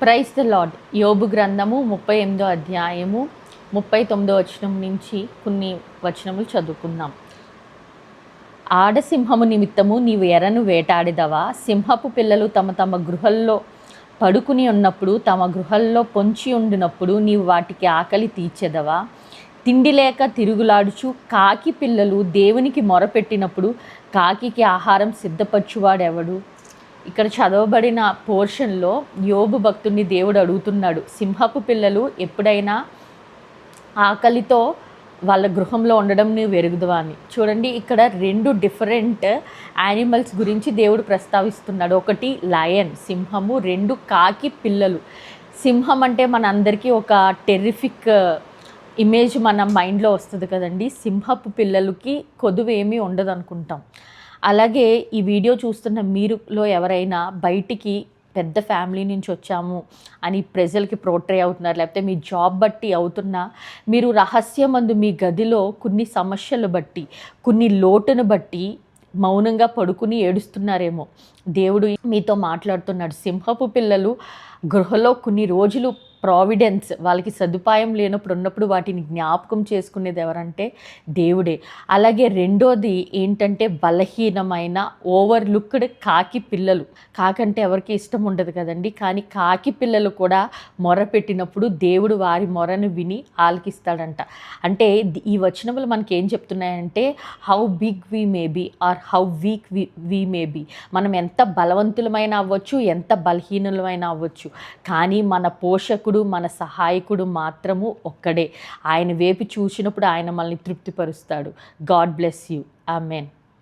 Praise the lord. యోబు గ్రంథము 38వ అధ్యాయము 39వ వచనం నుంచి కొన్ని వచనములు చదువుకుందాం. ఆడసింహము నిమిత్తము నీవు ఎరను వేటాడిదవా? సింహపు పిల్లలు తమ తమ గృహల్లో పడుకుని ఉన్నప్పుడు, తమ గృహల్లో పొంచి ఉండినప్పుడు నీవు వాటికి ఆకలి తీర్చెదవా? తిండి లేక తిరుగులాడుచు కాకి పిల్లలు దేవునికి మొరపెట్టినప్పుడు కాకికి ఆహారం సిద్ధపరచువాడెవడు? ఇక్కడ చదవబడిన పోర్షన్లో యోబు భక్తుడిని దేవుడు అడుగుతున్నాడు, సింహపు పిల్లలు ఎప్పుడైనా ఆకలితో వాళ్ళ గృహంలో ఉండడం నీవు ఎరుగుదవా అని. చూడండి, ఇక్కడ రెండు డిఫరెంట్ యానిమల్స్ గురించి దేవుడు ప్రస్తావిస్తున్నాడు. ఒకటి లయన్, సింహము, రెండు కాకి పిల్లలు. సింహం అంటే మన అందరికీ ఒక టెర్రిఫిక్ ఇమేజ్ మన మైండ్లో వస్తుంది కదండి. సింహపు పిల్లలకి కొదువు ఏమీ ఉండదు అనుకుంటాం. అలాగే ఈ వీడియో చూస్తున్న మీరులో ఎవరైనా బయటికి పెద్ద ఫ్యామిలీ నుంచి వచ్చాము అని ప్రజలకి పోర్ట్రే అవుతున్నారు, లేకపోతే మీ జాబ్ బట్టి అవుతున్నా, మీరు రహస్యమందు మీ గదిలో కొన్ని సమస్యలు బట్టి, కొన్ని లోటును బట్టి మౌనంగా పడుకుని ఏడుస్తున్నారేమో. దేవుడు మీతో మాట్లాడుతున్నాడు. సింహపు పిల్లలు గృహలో కొన్ని రోజులు ప్రావిడెన్స్, వాళ్ళకి సదుపాయం లేనప్పుడు ఉన్నప్పుడు వాటిని జ్ఞాపకం చేసుకునేది ఎవరంటే దేవుడే. అలాగే రెండోది ఏంటంటే బలహీనమైన ఓవర్లుక్డ్ కాకి పిల్లలు. కాకంటే ఎవరికి ఇష్టం ఉండదు కదండి, కానీ కాకి పిల్లలు కూడా మొరపెట్టినప్పుడు దేవుడు వారి మొరను విని ఆలకిస్తాడంట. అంటే ఈ వచనములు మనకి ఏం చెప్తున్నాయంటే, how big we may be or how weak we may be. మనం ఎంత బలవంతులమైన అవ్వచ్చు, ఎంత బలహీనులమైన అవ్వచ్చు, కానీ మన పోషకుడు, మన సహాయకుడు మాత్రము ఒక్కడే. ఆయన వైపు చూసినప్పుడు ఆయన మనల్ని తృప్తిపరుస్తాడు. God bless you. ఆమెన్.